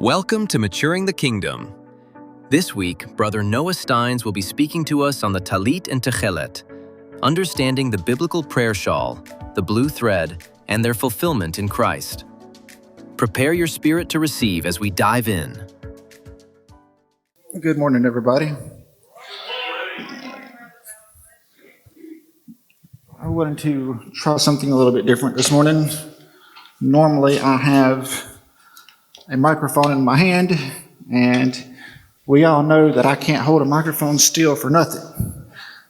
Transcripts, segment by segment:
Welcome to Maturing the Kingdom. This week, Brother Noah Stines will be speaking to us on the Talit and Tekhelet, understanding the biblical prayer shawl, the blue thread, and their fulfillment in Christ. Prepare your spirit to receive as we dive in. Good morning, everybody. I wanted to try something a little bit different this morning. Normally, I have a microphone in my hand, and we all know that I can't hold a microphone still for nothing.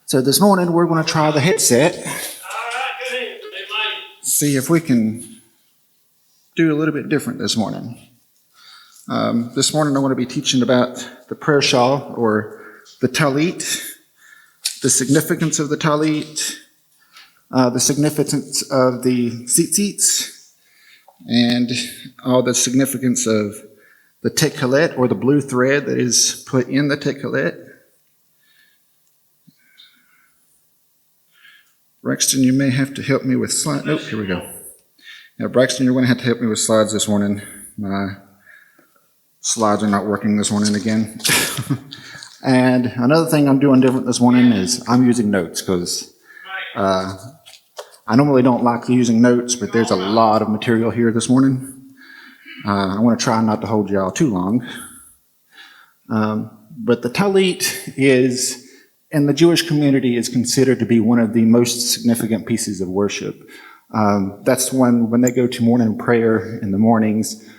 So this morning, we're going to try the headset. See if we can do a little bit different this morning. This morning, I want to be teaching about the prayer shawl, or the Talit, the significance of the Talit, the significance of the tzitzits, and all the significance of the Tekhelet, or the blue thread that is put in the Tekhelet. Braxton, you may have to help me with slides. Nope, here we go. Now, Braxton, you're going to have to help me with slides this morning. My slides are not working this morning again. And another thing I'm doing different this morning is I'm using notes, because I normally don't like using notes, but there's a lot of material here this morning. I want to try not to hold y'all too long. But the Talit is, in the Jewish community, is considered to be one of the most significant pieces of worship. That's when they go to morning prayer in the mornings,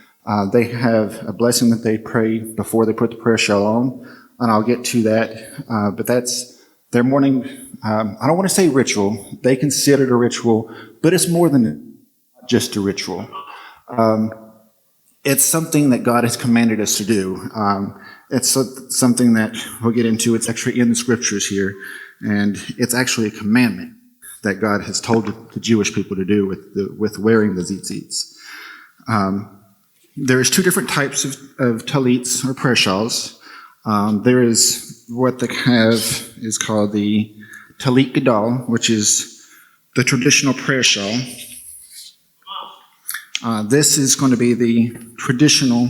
they have a blessing that they pray before they put the prayer shawl on, and I'll get to that. But that's their morning, I don't want to say ritual. They consider it a ritual, but it's more than just a ritual. It's something that God has commanded us to do. It's something that we'll get into. It's actually in the scriptures here, and it's actually a commandment that God has told the Jewish people to do with wearing the tzitzits. There's two different types of talits, or prayer shawls. There is what they have is called the Talit Gadol, which is the traditional prayer shawl. This is going to be the traditional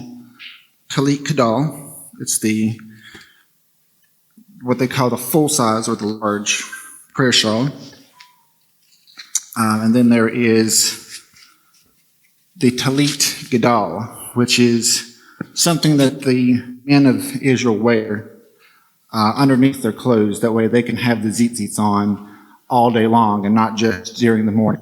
Talit Gadol. It's what they call the full size, or the large prayer shawl. And then there is the Talit Gadol, which is something that the men of Israel wear underneath their clothes. That way they can have the tzitzits on all day long, and not just during the morning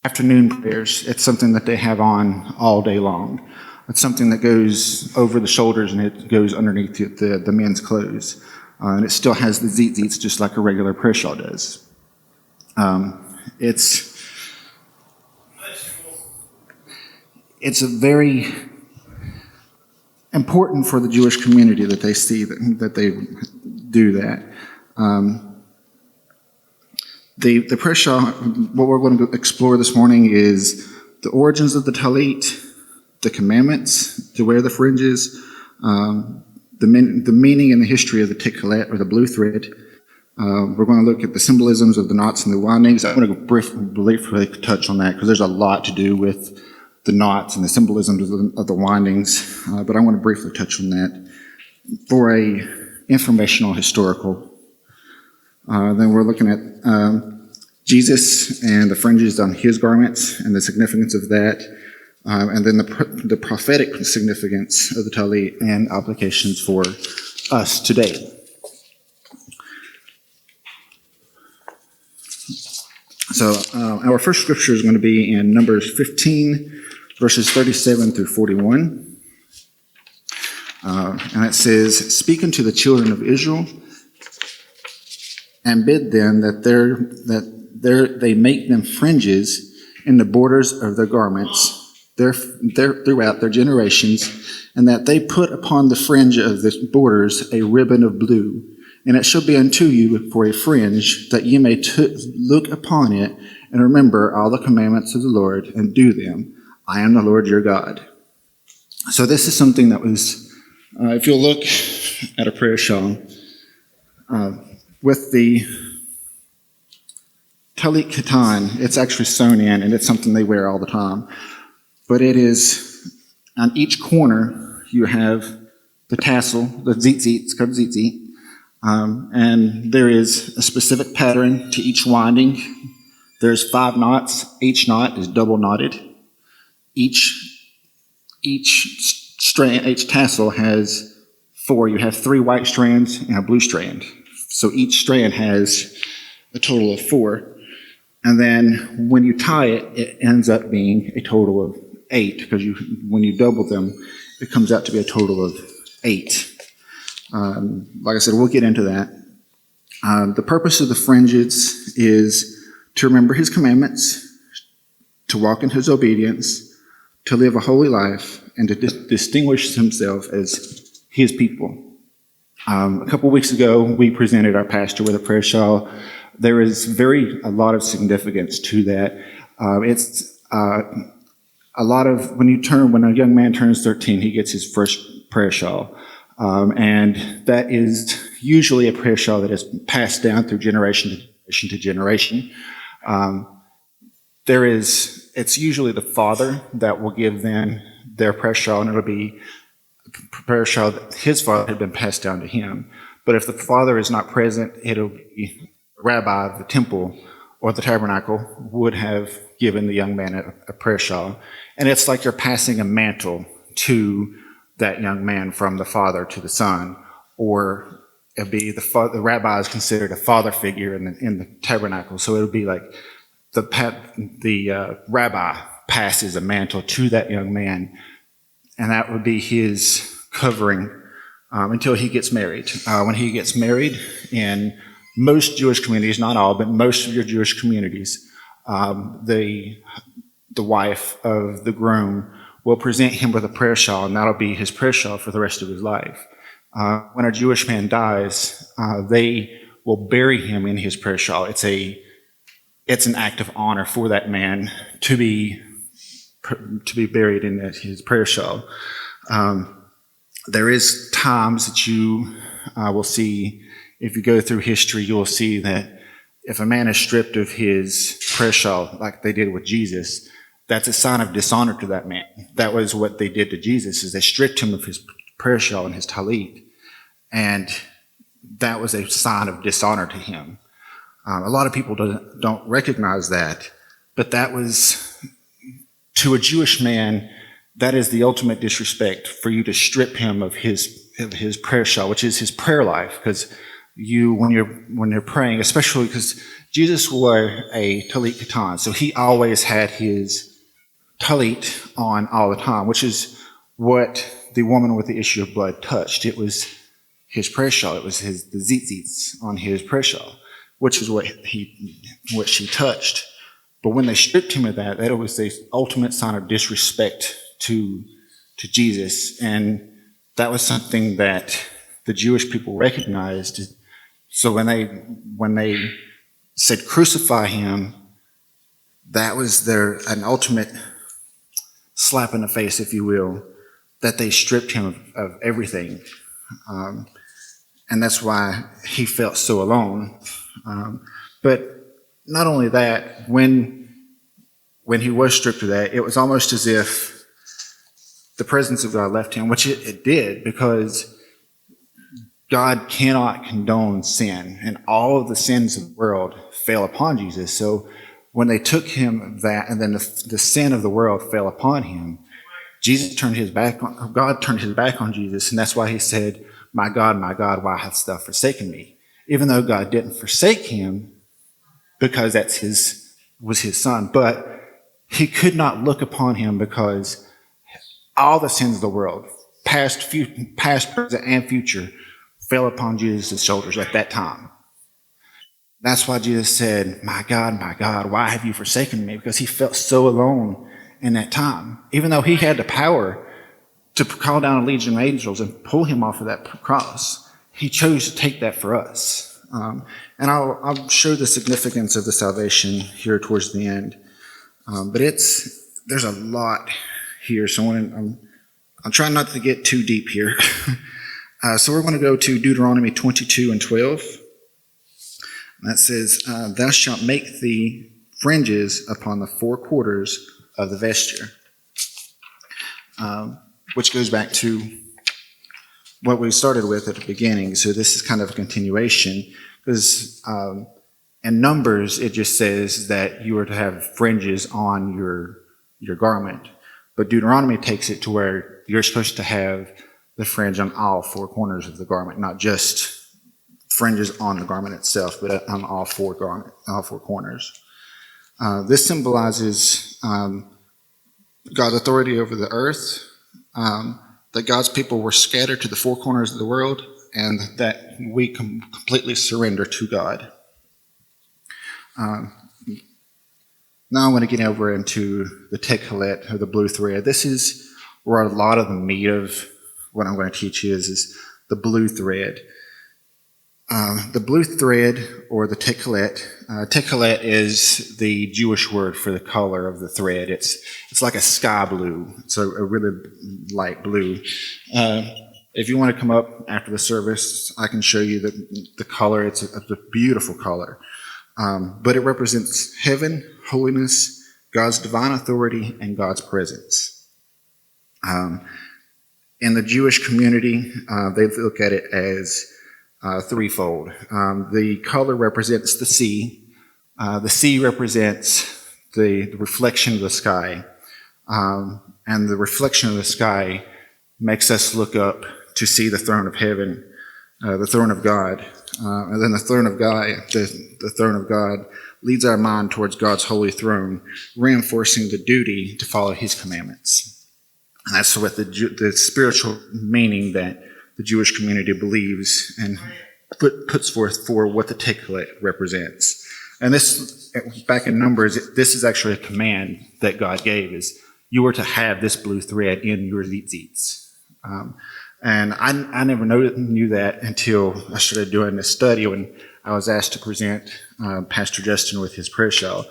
afternoon prayers. It's something that they have on all day long. It's something that goes over the shoulders, and it goes underneath the men's clothes. And it still has the tzitzits just like a regular prayer shawl does. It's a very important for the Jewish community that they see that they do that. The prayer shawl, what we're going to explore this morning is the origins of the Talit, the commandments to wear the fringes, the meaning and the history of the Tekhelet, or the blue thread. We're going to look at the symbolisms of the knots and the windings. I'm going to briefly touch on that, because there's a lot to do with the knots and the symbolisms of the windings, but I want to briefly touch on that for a informational, historical. Then we're looking at Jesus and the fringes on his garments and the significance of that, and then the prophetic significance of the Talit and applications for us today. So our first scripture is going to be in Numbers 15, verses 37 through 41. And it says, "Speak unto the children of Israel, and bid them that they make them fringes in the borders of their garments throughout their generations, and that they put upon the fringe of the borders a ribbon of blue. And it shall be unto you for a fringe, that ye may look upon it, and remember all the commandments of the Lord, and do them. I am the Lord your God." So this is something that was, if you'll look at a prayer shawl, with the Talit Katan, it's actually sewn in, and it's something they wear all the time. But it is On each corner, you have the tassel, the tzitzit, it's called tzitzit, and there is a specific pattern to each winding. There's 5 knots. Each knot is double knotted. Each strand, each tassel has 4. You have 3 white strands and a blue strand. So each strand has a total of 4. And then when you tie it, it ends up being a total of 8, because when you double them, it comes out to be a total of 8. Like I said, we'll get into that. The purpose of the fringes is to remember his commandments, to walk in his obedience, to live a holy life, and to distinguish himself as his people. A couple weeks ago, we presented our pastor with a prayer shawl. There is a lot of significance to that. It's a lot of, when a young man turns 13, he gets his first prayer shawl. And that is usually a prayer shawl that is passed down through generation to generation. It's usually the father that will give them their prayer shawl, and it'll be a prayer shawl that his father had been passed down to him. But if the father is not present, it'll be the rabbi of the temple or the tabernacle would have given the young man a prayer shawl. And it's like you're passing a mantle to that young man from the father to the son, or it'd be the rabbi is considered a father figure in the tabernacle. So it would be like the rabbi passes a mantle to that young man, and that would be his covering until he gets married. When he gets married, in most Jewish communities, not all, but most of your Jewish communities, the wife of the groom will present him with a prayer shawl, and that'll be his prayer shawl for the rest of his life. When a Jewish man dies, they will bury him in his prayer shawl. It's an act of honor for that man to be buried in his prayer shawl. There is times that you will see, if you go through history, you'll see that if a man is stripped of his prayer shawl, like they did with Jesus, that's a sign of dishonor to that man. That was what they did to Jesus, is they stripped him of his prayer shawl and his talit, and that was a sign of dishonor to him. A lot of people don't recognize that, but that was, to a Jewish man, that is the ultimate disrespect, for you to strip him of his prayer shawl, which is his prayer life. Because when you're praying, especially because Jesus wore a talit katan, so he always had his talit on all the time, which is what the woman with the issue of blood touched. It was his prayer shawl. It was the tzitzits on his prayer shawl, which is what she touched. But when they stripped him of that was the ultimate sign of disrespect to Jesus, and that was something that the Jewish people recognized. So when they said crucify him, that was an ultimate slap in the face, if you will, that they stripped him of everything. And that's why he felt so alone. But not only that, when he was stripped of that, it was almost as if the presence of God left him, which it did, because God cannot condone sin, and all of the sins of the world fell upon Jesus. So when they took him that, and then the sin of the world fell upon him, God turned his back on Jesus, and that's why he said, my God, why hast thou forsaken me? Even though God didn't forsake him, because was his son, but he could not look upon him, because all the sins of the world, past, present, and future, fell upon Jesus' shoulders at that time. That's why Jesus said, my God, why have you forsaken me? Because he felt so alone in that time. Even though he had the power to call down a legion of angels and pull him off of that cross, he chose to take that for us. And I'll show the significance of the salvation here towards the end. But there's a lot here, so I'm trying not to get too deep here. So we're going to go to Deuteronomy 22 and 12. And that says, thou shalt make the fringes upon the 4 quarters of the vesture. which goes back to what we started with at the beginning. So this is kind of a continuation, because in Numbers, it just says that you are to have fringes on your garment. But Deuteronomy takes it to where you're supposed to have the fringe on all four corners of the garment, not just fringes on the garment itself, but on all four corners. This symbolizes God's authority over the earth, that God's people were scattered to the four corners of the world, and that we completely surrender to God. Now I want to get over into the Tekhelet, or the blue thread. This is where a lot of the meat of what I'm going to teach you is the blue thread. The blue thread, or the Tekhelet. Tekhelet is the Jewish word for the color of the thread. It's like a sky blue. It's a really light blue. If you want to come up after the service, I can show you the color. It's a beautiful color. But it represents heaven, holiness, God's divine authority, and God's presence. In the Jewish community, they look at it as threefold. The color represents the sea. The sea represents the reflection of the sky. And the reflection of the sky makes us look up to see the throne of heaven, the throne of God. And then the throne of God leads our mind towards God's holy throne, reinforcing the duty to follow his commandments. And that's what the spiritual meaning that the Jewish community believes and puts forth for what the Tekhelet represents. And this, back in Numbers, this is actually a command that God gave, is you were to have this blue thread in your tzitzits. And I never knew that until I started doing this study when I was asked to present Pastor Justin with his prayer shawl.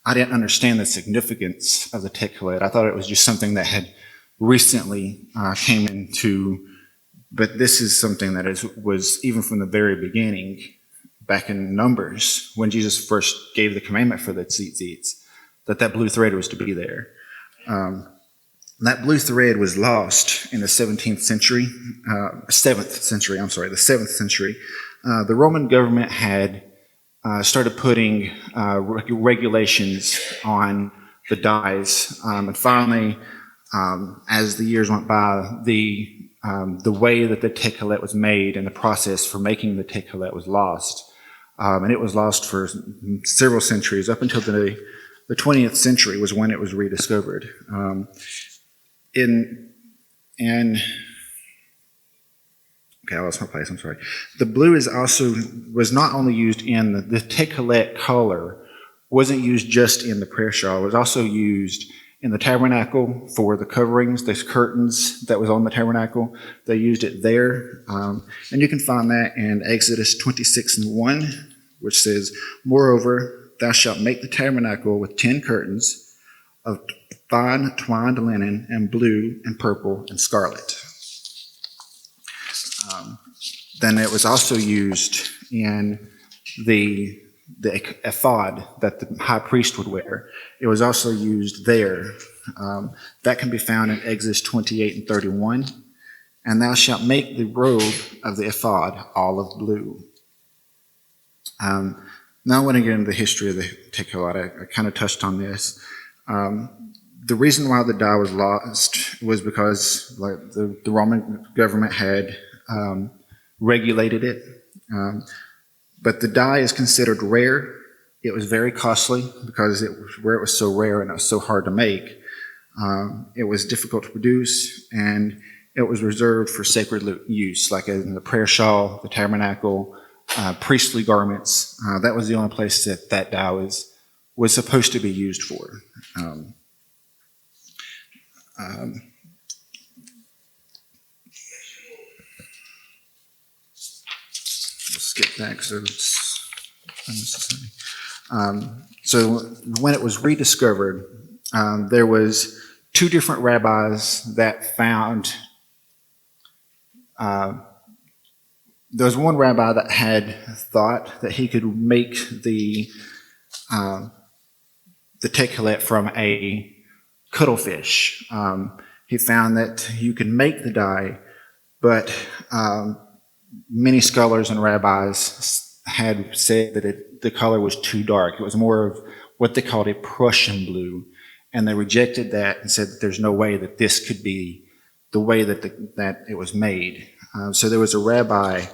I didn't understand the significance of the Tekhelet. I thought it was just something that had recently came into, but this is something that was even from the very beginning, back in Numbers, when Jesus first gave the commandment for the tzitzits, that blue thread was to be there. That blue thread was lost in the 7th century. The Roman government had started putting regulations on the dyes, and finally, as the years went by, the way that the Tekhelet was made and the process for making the Tekhelet was lost, and it was lost for several centuries up until the 20th century was when it was rediscovered. Okay, I lost my place, I'm sorry. The blue was not only used in the Tekhelet color, wasn't used just in the prayer shawl, it was also used in the tabernacle for the coverings, the curtains that was on the tabernacle. They used it there. And you can find that in Exodus 26:1, which says, "Moreover, thou shalt make the tabernacle with 10 curtains of fine twined linen and blue and purple and scarlet." Then it was also used in the ephod that the high priest would wear. It was also used there. That can be found in Exodus 28:31. "And thou shalt make the robe of the ephod olive blue." Now I want to get into the history of the Tekhelet. I kind of touched on this. The reason why the dye was lost was because the Roman government had regulated it. But the dye is considered rare. It was very costly because it was so rare and it was so hard to make. It was difficult to produce, and it was reserved for sacred use, like in the prayer shawl, the tabernacle, priestly garments. That was the only place that dye was supposed to be used for. We'll skip that because it's unnecessary. So when it was rediscovered, there was 2 different rabbis that found. There was one rabbi that had thought that he could make the Tekhelet from a cuttlefish, He found that you could make the dye, but many scholars and rabbis had said that the color was too dark. It was more of what they called a Prussian blue, and they rejected that and said that there's no way that this could be the way that that it was made. So there was a rabbi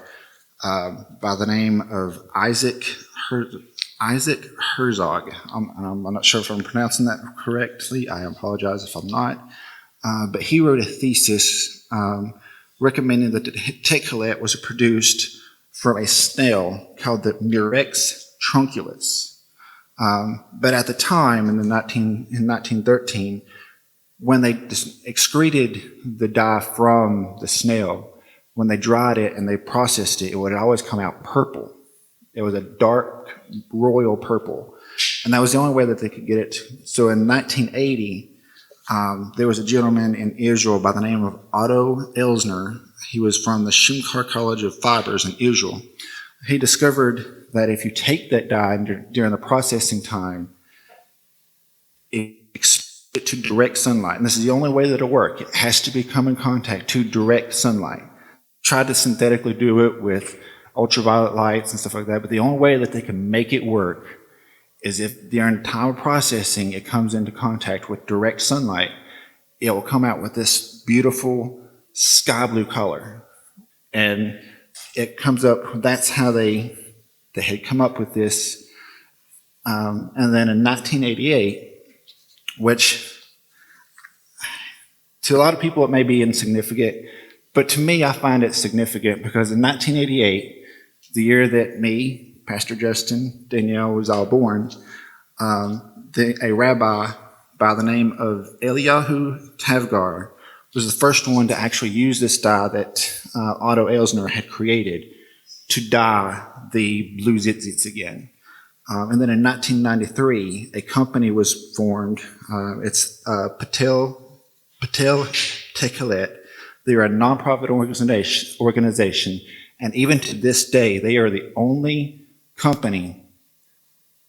by the name of Isaac Herzog. I'm not sure if I'm pronouncing that correctly. I apologize if I'm not. But he wrote a thesis recommending that the Tekhelet was produced from a snail called the Murex trunculus. But at the time, in 1913, when they excreted the dye from the snail, when they dried it and they processed it, it would always come out purple. It was a dark royal purple. And that was the only way that they could get it. So in 1980, there was a gentleman in Israel by the name of Otto Elsner. He was from the Shimkar College of Fibers in Israel. He discovered that if you take that dye during the processing time, it exposes it to direct sunlight. And this is the only way that it'll work. It has to come in contact to direct sunlight. Tried to synthetically do it with ultraviolet lights and stuff like that, but the only way that they can make it work is if during time of processing it comes into contact with direct sunlight, it will come out with this beautiful sky blue color. And it comes up, that's how they had come up with this. And then in 1988, which to a lot of people it may be insignificant, but to me I find it significant because in 1988, the year that me, Pastor Justin, Danielle was all born, a rabbi by the name of Eliyahu Tavgar was the first one to actually use this dye that Otto Elsner had created to dye the blue tzitzits again. And then in 1993, a company was formed. It's Patel Tekhelet. They are a nonprofit organization, and even to this day, they are the only company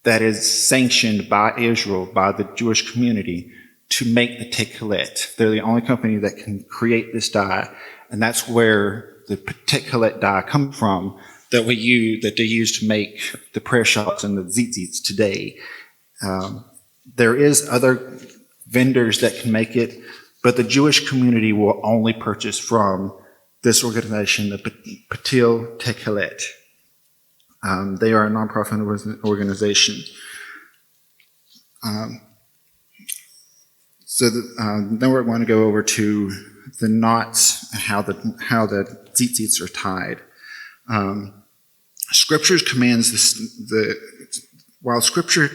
that is sanctioned by Israel, by the Jewish community, to make the Tekhelet. They're the only company that can create this dye, and that's where the Tekhelet dye comes from that they use to make the prayer shawls and the tzitzits today. There is other vendors that can make it, but the Jewish community will only purchase from this organization, the Patil Tekhelet. They are a nonprofit organization. Then we're going to go over to the knots, how the tzitzits are tied. Scripture commands while Scripture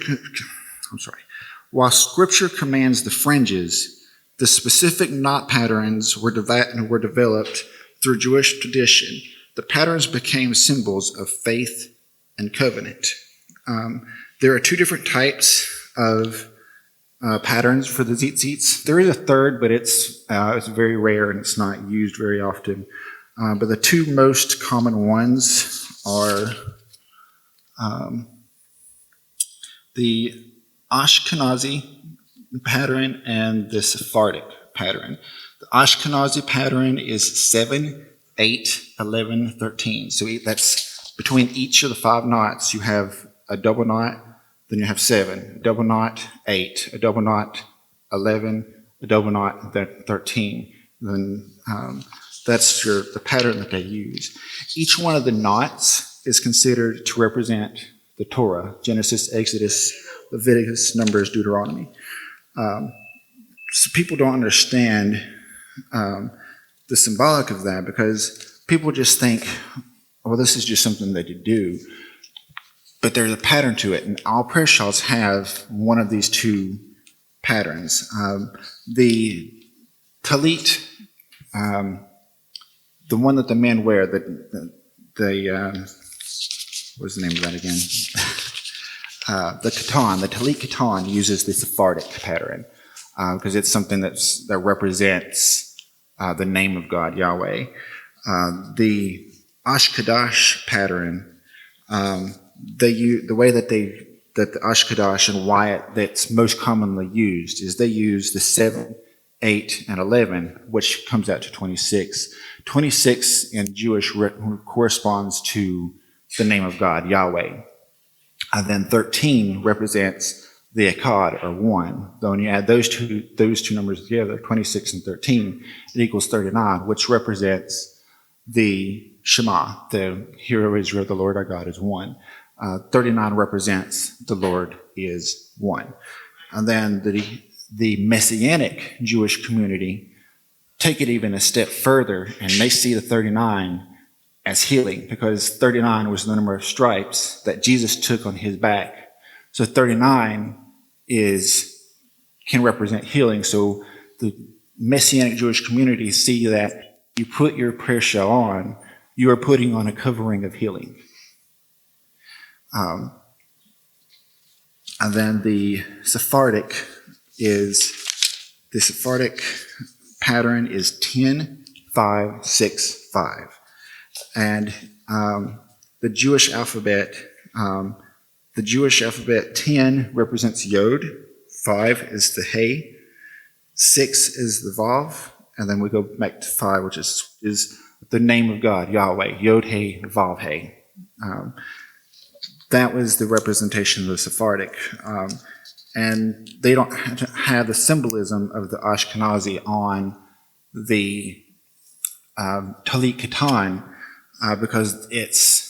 commands the fringes, the specific knot patterns were developed through Jewish tradition. The patterns became symbols of faith and covenant. There are two different types of patterns for the tzitzits. There is a third, but it's very rare and it's not used very often. But the two most common ones are the Ashkenazi pattern and the Sephardic pattern. The Ashkenazi pattern is 7, 8, 11, 13. So that's between each of the 5 knots, you have a double knot, then you have 7, a double knot, 8, a double knot, 11, a double knot, 13. Then that's the pattern that they use. Each one of the knots is considered to represent the Torah: Genesis, Exodus, Leviticus, Numbers, Deuteronomy. So people don't understand the symbolic of that because people just think, well, this is just something that you do. But there's a pattern to it, and all prayer shawls have one of these two patterns. The Talit, the one that the men wear, what's the name of that again? The katan, the Talit katan uses the Sephardic pattern because it's something that represents the name of God, Yahweh. The Ashkedash pattern, the way that the Ashkedash and why that's most commonly used is they use the 7, 8, and 11, which comes out to 26. 26 in Jewish corresponds to the name of God, Yahweh. And then 13 represents the Echad, or one. So when you add those two numbers together, 26 and 13, it equals 39, which represents the Shema, the Hear, O Israel, the Lord our God is one. 39 represents the Lord is one. And then the Messianic Jewish community take it even a step further, and they see the 39 as healing, because 39 was the number of stripes that Jesus took on his back. So 39 can represent healing. So the Messianic Jewish community see that you put your prayer shawl on, you are putting on a covering of healing. And then the Sephardic pattern is 10, 5, 6, 5. And the Jewish alphabet, 10 represents Yod, 5 is the Hey, 6 is the Vav, and then we go back to 5, which is the name of God, Yahweh, Yod Hey, Vav Hey. That was the representation of the Sephardic. And they don't have the symbolism of the Ashkenazi on the Talit Katan, because it's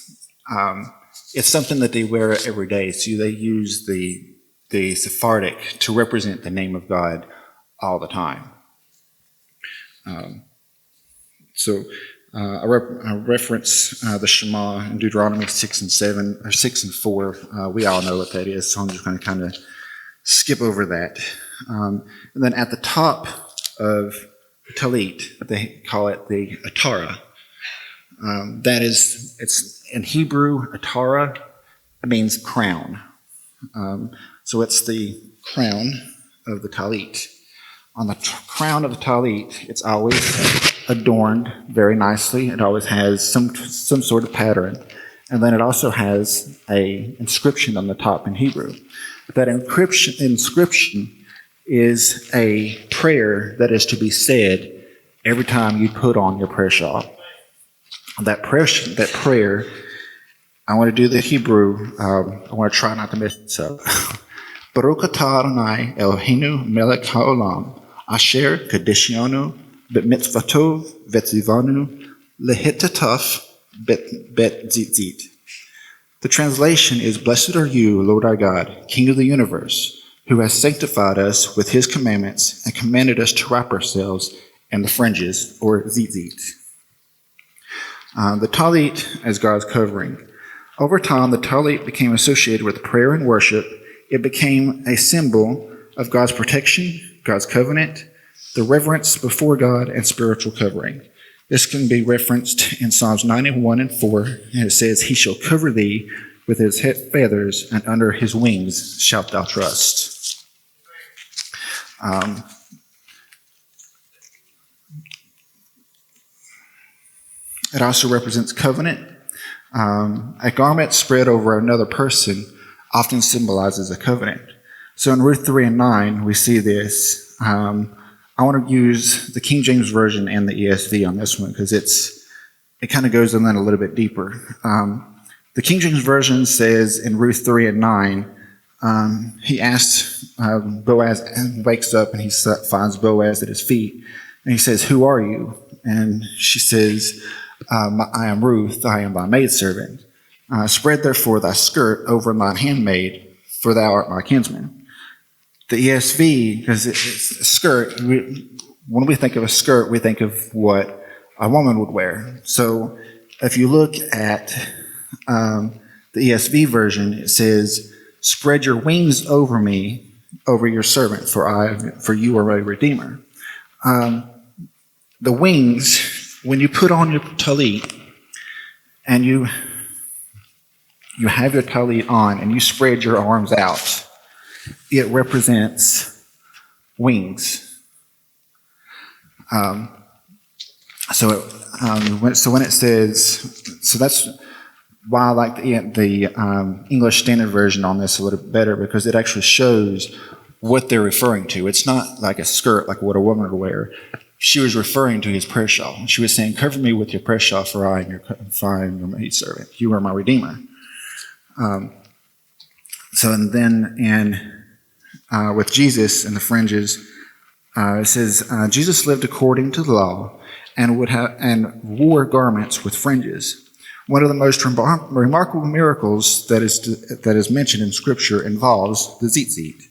something that they wear every day. So they use the Sephardic to represent the name of God all the time. I reference the Shema in Deuteronomy 6 and 7, or 6 and 4. We all know what that is, so I'm just going to kind of skip over that. And then at the top of Talit, they call it the Atara. It's in Hebrew, Atara means crown. So it's the crown of the Talit. On the crown of the Talit, it's always adorned very nicely. It always has some sort of pattern. And then it also has an inscription on the top in Hebrew. That inscription is a prayer that is to be said every time you put on your prayer shawl. That prayer, I want to do the Hebrew. I want to try not to mess this up. Baruch atah Adonai Eloheinu melech haolam asher kadeshanu b'mitzvotov v'tzivanu lehitataf bet-zitzit. The translation is, Blessed are you, Lord our God, King of the universe, who has sanctified us with his commandments and commanded us to wrap ourselves in the fringes, or zitzit. The Talit as God's covering. Over time, the Talit became associated with prayer and worship. It became a symbol of God's protection, God's covenant, the reverence before God, and spiritual covering. This can be referenced in Psalms 91 and 4, and it says, He shall cover thee with his feathers, and under his wings shalt thou trust. It also represents covenant. A garment spread over another person often symbolizes a covenant. So in Ruth 3 and 9, we see this. I want to use the King James Version and the ESV on this one because it kind of goes in that a little bit deeper. The King James Version says in Ruth 3 and 9, he asks, Boaz wakes up and he finds Boaz at his feet. And he says, Who are you? And she says, I am Ruth, I am thy maidservant. Spread therefore thy skirt over mine handmaid, for thou art my kinsman. The ESV, because it's a skirt, when we think of a skirt, we think of what a woman would wear. So if you look at the ESV version, it says, Spread your wings over me, over your servant, for you are a redeemer. The wings, when you put on your talit, and you have your talit on, and you spread your arms out, it represents wings. So when it says, so that's why I like the English Standard Version on this a little bit better, because it actually shows what they're referring to. It's not like a skirt like what a woman would wear. She was referring to his prayer shawl. She was saying, cover me with your prayer shawl, for I am your maidservant. You are my redeemer. With Jesus and the fringes, it says, Jesus lived according to the law and wore garments with fringes. One of the most remarkable miracles that is mentioned in Scripture involves the tzitzit.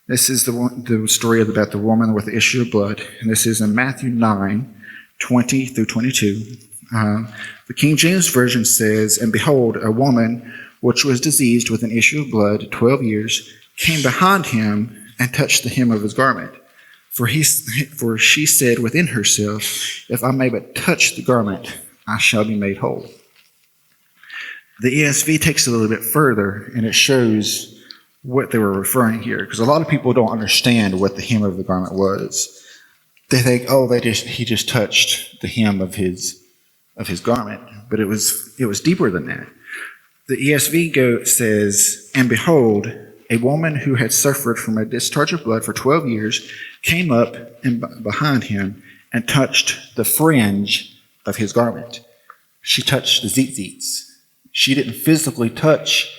This is the story about the woman with the issue of blood, and this is in Matthew 9:20 through 22. The King James Version says, and behold, a woman which was diseased with an issue of blood 12 years came behind him and touched the hem of his garment. For she said within herself, if I may but touch the garment, I shall be made whole. The ESV takes it a little bit further, and it shows what they were referring here, because a lot of people don't understand what the hem of the garment was. They think, oh, he just touched the hem of his garment, but it was deeper than that. The ESV says, and behold, a woman who had suffered from a discharge of blood for 12 years came up behind him and touched the fringe of his garment. She touched the tzitzits. She didn't physically touch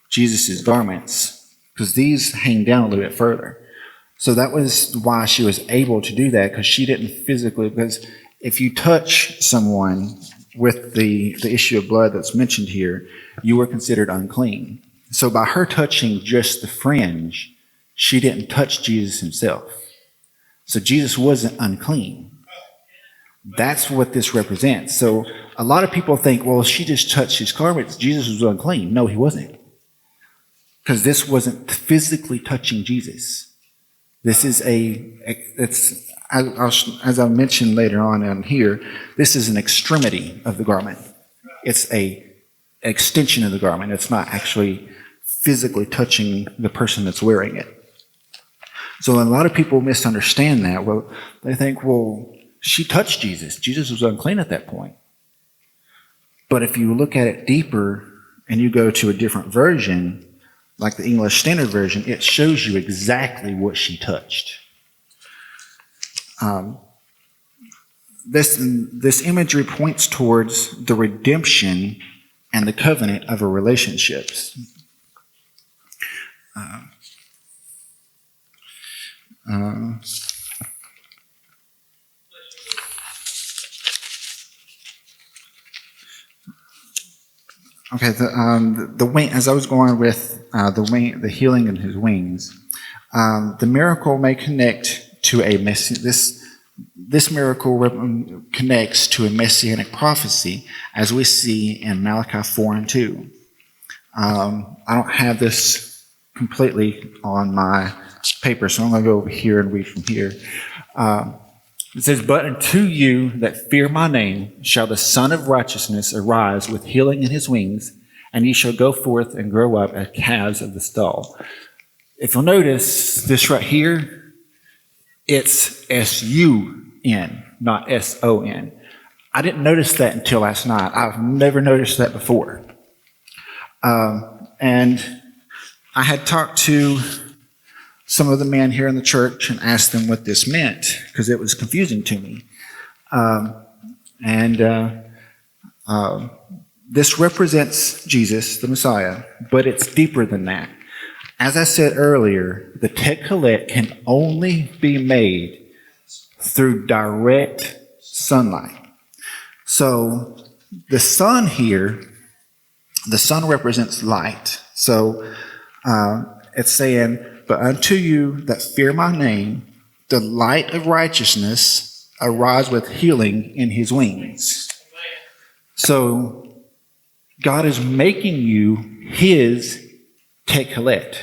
Jesus' garments, because these hang down a little bit further. So that was why she was able to do that, because she didn't physically, because if you touch someone with the issue of blood that's mentioned here, you were considered unclean. So by her touching just the fringe, she didn't touch Jesus himself. So Jesus wasn't unclean. That's what this represents. So a lot of people think, well, she just touched his garments, Jesus was unclean. No, he wasn't. Because this wasn't physically touching Jesus. This is as I mentioned later on here, this is an extremity of the garment. It's an extension of the garment. It's not actually physically touching the person that's wearing it. So a lot of people misunderstand that. Well, they think, well, she touched Jesus. Jesus was unclean at that point. But if you look at it deeper and you go to a different version, like the English Standard Version, it shows you exactly what she touched. This imagery points towards the redemption and the covenant of our relationships. Okay, the wing. As I was going with the healing in his wings, the miracle may connect to a This miracle connects to a messianic prophecy, as we see in Malachi 4:2. I don't have this completely on my paper, so I'm going to go over here and read from here. It says, but unto you that fear my name shall the Son of Righteousness arise with healing in his wings, and ye shall go forth and grow up as calves of the stall. If you'll notice this right here, it's S-U-N, not S-O-N. I didn't notice that until last night. I've never noticed that before. And I had talked to some of the men here in the church and asked them what this meant, because it was confusing to me. This represents Jesus, the Messiah, but it's deeper than that. As I said earlier, the Tekhelet can only be made through direct sunlight. So the sun here, the sun represents light. So it's saying, but unto you that fear my name, the light of righteousness arise with healing in his wings. So God is making you his Tekhelet.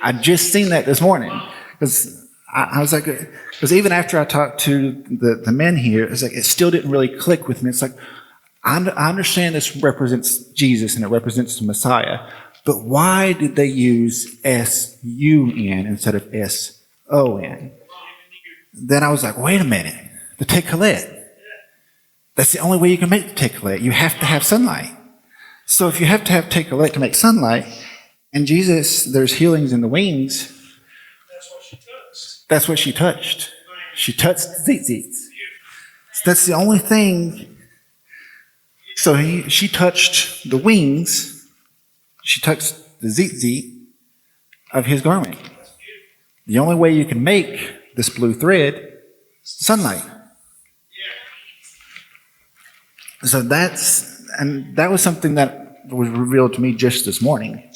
I just seen that this morning, because I was like, because even after I talked to the men here, it's like it still didn't really click with me. It's like, I understand this represents Jesus and it represents the Messiah, but why did they use S-U-N instead of S-O-N? Then I was like, wait a minute, the Tekhelet. That's the only way you can make the Tekhelet. You have to have sunlight. So if you have to have Tekhelet to make sunlight, And Jesus, there's healings in the wings. That's what she touched. She touched the tzitzits. That's the only thing. So she touched the wings. She touched the tzitzit of his garment. The only way you can make this blue thread is sunlight. So that was something that was revealed to me just this morning.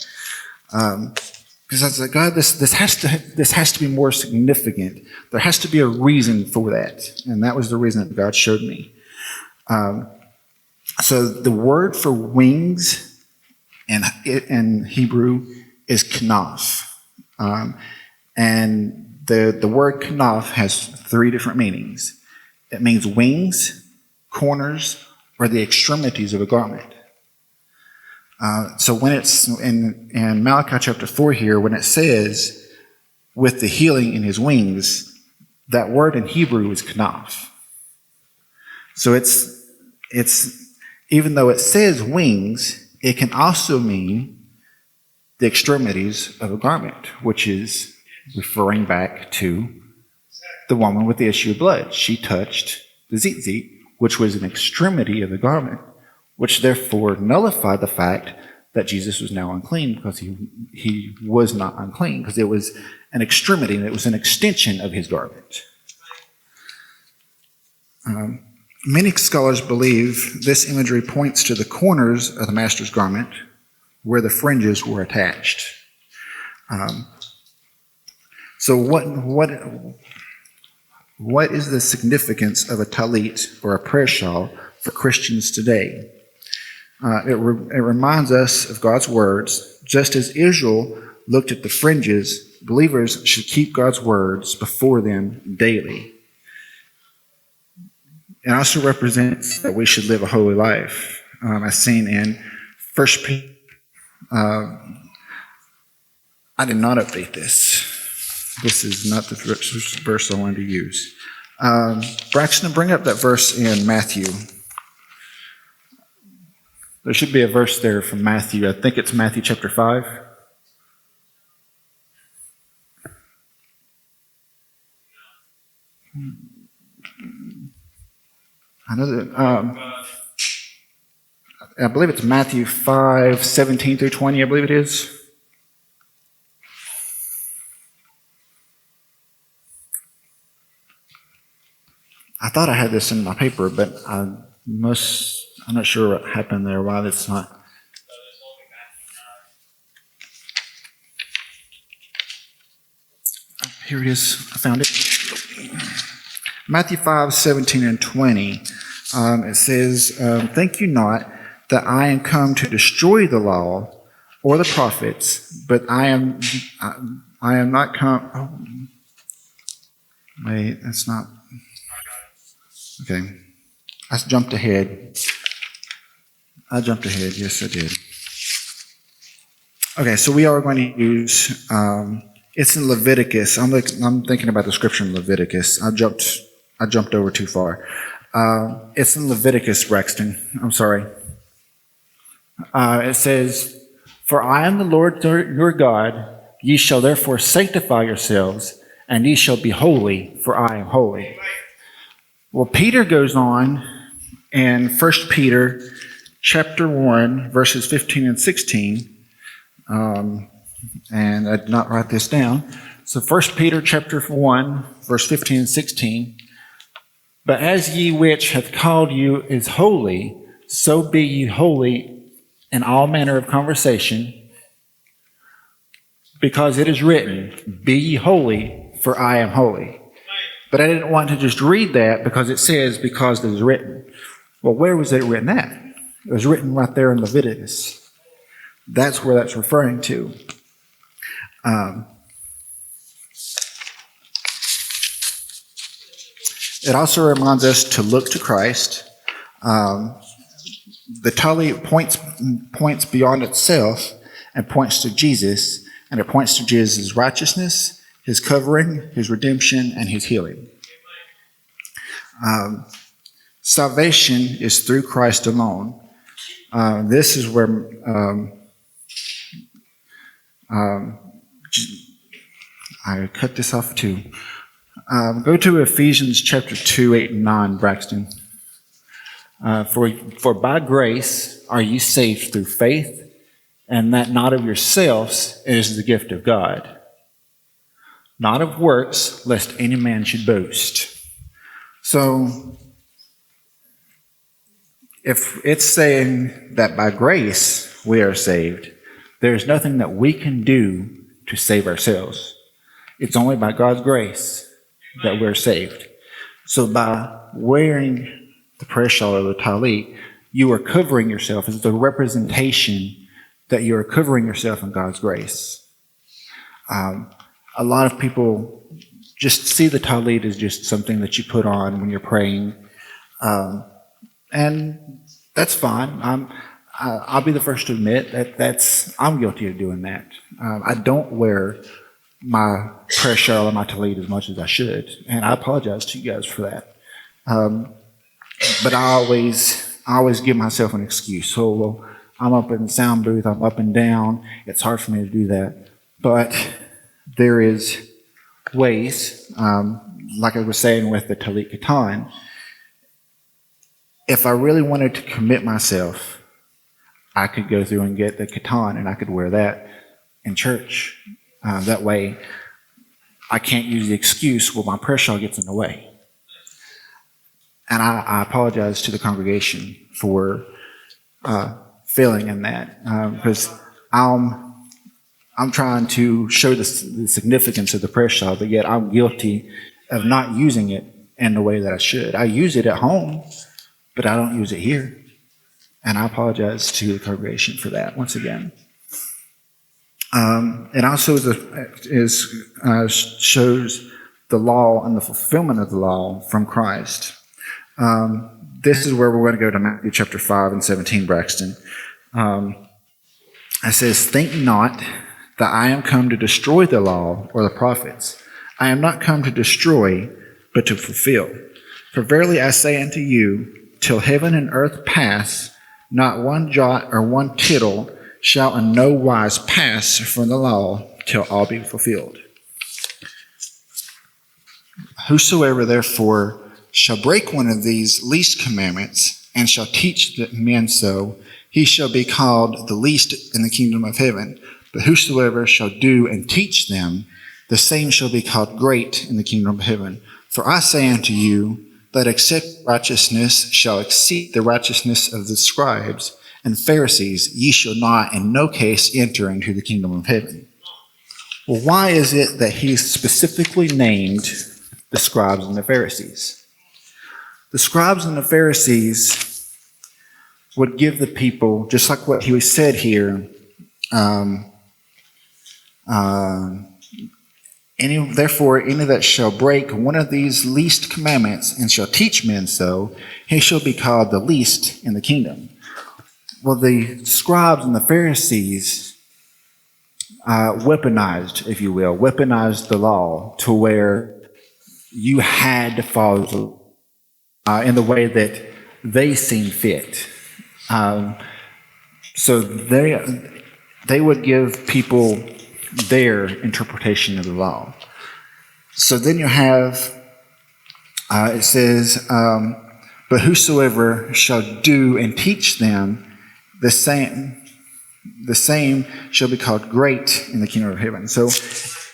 Because I was like, God, this has to be more significant. There has to be a reason for that. And that was the reason that God showed me. So the word for wings in Hebrew is knaf. And the word knaf has 3 different meanings. It means wings, corners, or the extremities of a garment. So when it's in Malachi chapter 4 here, when it says, with the healing in his wings, that word in Hebrew is knaf. So it's even though it says wings, it can also mean the extremities of a garment, which is referring back to the woman with the issue of blood. She touched the tzitzit, which was an extremity of the garment, which therefore nullified the fact that Jesus was now unclean, because he was not unclean, because it was an extremity, and it was an extension of his garment. Many scholars believe this imagery points to the corners of the master's garment where the fringes were attached. So what is the significance of a talit, or a prayer shawl, for Christians today? It reminds us of God's words. Just as Israel looked at the fringes, believers should keep God's words before them daily. It also represents that we should live a holy life. As seen in 1 Peter. I did not update this. This is not the verse I wanted to use. Braxton, bring up that verse in Matthew. There should be a verse there from Matthew. I think it's Matthew chapter 5. I know that. I believe it's Matthew 5, 17 through 20, I believe it is. I thought I had this in my paper, but I'm not sure what happened there, why it's not. Here it is. I found it. Matthew 5, 17 and 20. It says, think you not that I am come to destroy the law or the prophets, but I am not come. Oh, wait, that's not. Okay. I jumped ahead. Yes, I did. Okay, so we are going to use, it's in Leviticus. I'm thinking about the scripture in Leviticus. I jumped over too far. It's in Leviticus, Braxton. I'm sorry. It says, for I am the Lord your God. Ye shall therefore sanctify yourselves, and ye shall be holy, for I am holy. Well, Peter goes on in 1 Peter chapter 1, verses 15 and 16. And I did not write this down. So 1 Peter chapter 1, verse 15 and 16. But as ye which hath called you is holy, so be ye holy in all manner of conversation, because it is written, be ye holy, for I am holy. But I didn't want to just read that because it says, because it is written. Well, where was it written at? It was written right there in Leviticus. That's where that's referring to. It also reminds us to look to Christ. The Talit points beyond itself and points to Jesus, and it points to Jesus' righteousness, his covering, his redemption, and his healing. Salvation is through Christ alone. This is where I cut this off too. Go to Ephesians chapter 2, 8 and 9, Braxton. For by grace are you saved through faith, and that not of yourselves, is the gift of God, not of works, lest any man should boast. So, if it's saying that by grace we are saved, there's nothing that we can do to save ourselves. It's only by God's grace that we're saved. So by wearing the prayer shawl or the talit, you are covering yourself as the representation that you are covering yourself in God's grace. A lot of people just see the talit as just something that you put on when you're praying, and that's fine. I'll be the first to admit that I'm guilty of doing that. I don't wear my prayer shawl and my talit as much as I should, and I apologize to you guys for that. But I always give myself an excuse. So, well, I'm up in the sound booth, I'm up and down. It's hard for me to do that. But there is ways, like I was saying with the Talit Katan, if I really wanted to commit myself, I could go through and get the Katan and I could wear that in church. That way, I can't use the excuse, well, my prayer shawl gets in the way. And I apologize to the congregation for failing in that, because I'm trying to show the significance of the prayer shawl, but yet I'm guilty of not using it in the way that I should. I use it at home, but I don't use it here. And I apologize to the congregation for that once again. It also shows the law and the fulfillment of the law from Christ. This is where we're going to go to Matthew chapter 5 and 17, Braxton. It says, "Think not that I am come to destroy the law or the prophets. I am not come to destroy, but to fulfill. For verily I say unto you, till heaven and earth pass, not one jot or one tittle shall in no wise pass from the law till all be fulfilled. Whosoever therefore shall break one of these least commandments and shall teach men so, he shall be called the least in the kingdom of heaven. But whosoever shall do and teach them, the same shall be called great in the kingdom of heaven. For I say unto you, that except righteousness shall exceed the righteousness of the scribes and Pharisees, ye shall not in no case enter into the kingdom of heaven." Well, why is it that he specifically named the scribes and the Pharisees? The scribes and the Pharisees would give the people, just like what he said here, therefore, any that shall break one of these least commandments and shall teach men so, he shall be called the least in the kingdom. Well, the scribes and the Pharisees weaponized, if you will, the law to where you had to follow in the way that they seemed fit. So they would give people their interpretation of the law. So then you have, it says, but whosoever shall do and teach them, the same shall be called great in the kingdom of heaven. So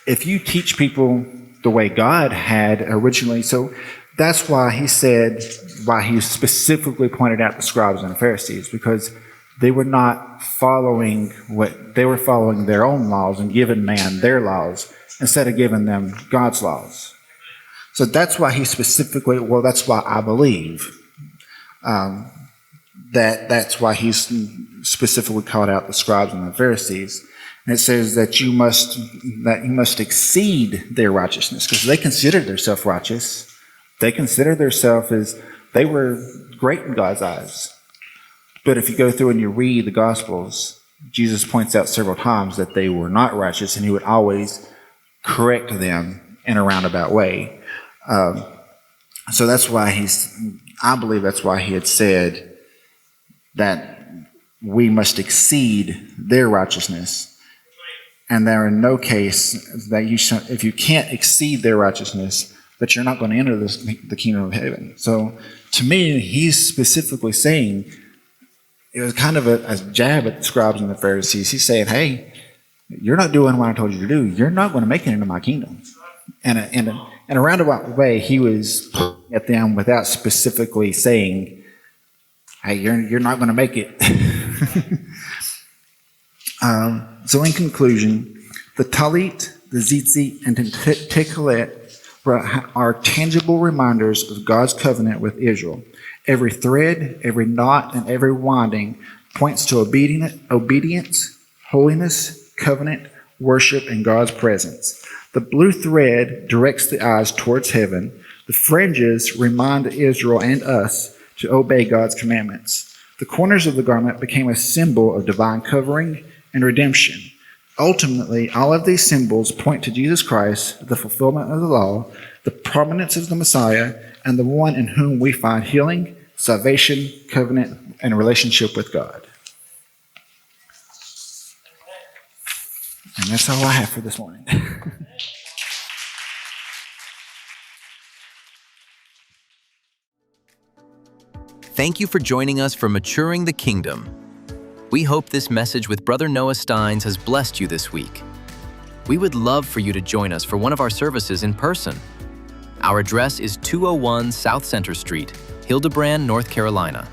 if you teach people the way God had originally, so that's why he specifically pointed out the scribes and the Pharisees, because they were not following they were following their own laws and giving man their laws instead of giving them God's laws. So that's why he specifically, that's why I believe that's why he's specifically called out the scribes and the Pharisees. And it says that you must exceed their righteousness, because they considered themselves righteous. They considered themselves as they were great in God's eyes. But if you go through and you read the Gospels, Jesus points out several times that they were not righteous, and he would always correct them in a roundabout way. So that's why I believe that's why he had said that we must exceed their righteousness. and there in no case that if you can't exceed their righteousness, that you're not going to enter the kingdom of heaven. So to me, he's specifically saying, it was kind of a jab at the scribes and the Pharisees. He's saying, hey, you're not doing what I told you to do. You're not going to make it into my kingdom. And in a roundabout way, he was at them without specifically saying, hey, you're not going to make it. So in conclusion, the Talit, the Tzitzit, and the Tekhelet are tangible reminders of God's covenant with Israel. Every thread, every knot, and every winding points to obedience, holiness, covenant, worship, and God's presence. The blue thread directs the eyes towards heaven. The fringes remind Israel and us to obey God's commandments. The corners of the garment became a symbol of divine covering and redemption. Ultimately, all of these symbols point to Jesus Christ, the fulfillment of the law, the prominence of the Messiah, and the one in whom we find healing, salvation, covenant, and relationship with God. And that's all I have for this morning. Thank you for joining us for Maturing the Kingdom. We hope this message with Brother Noah Stines has blessed you this week. We would love for you to join us for one of our services in person. Our address is 201 South Center Street, Hildebrand, North Carolina.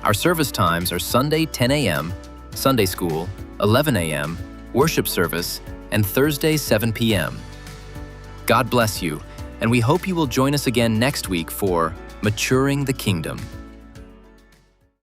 Our service times are Sunday 10 a.m., Sunday School, 11 a.m., Worship Service, and Thursday 7 p.m. God bless you, and we hope you will join us again next week for Maturing the Kingdom.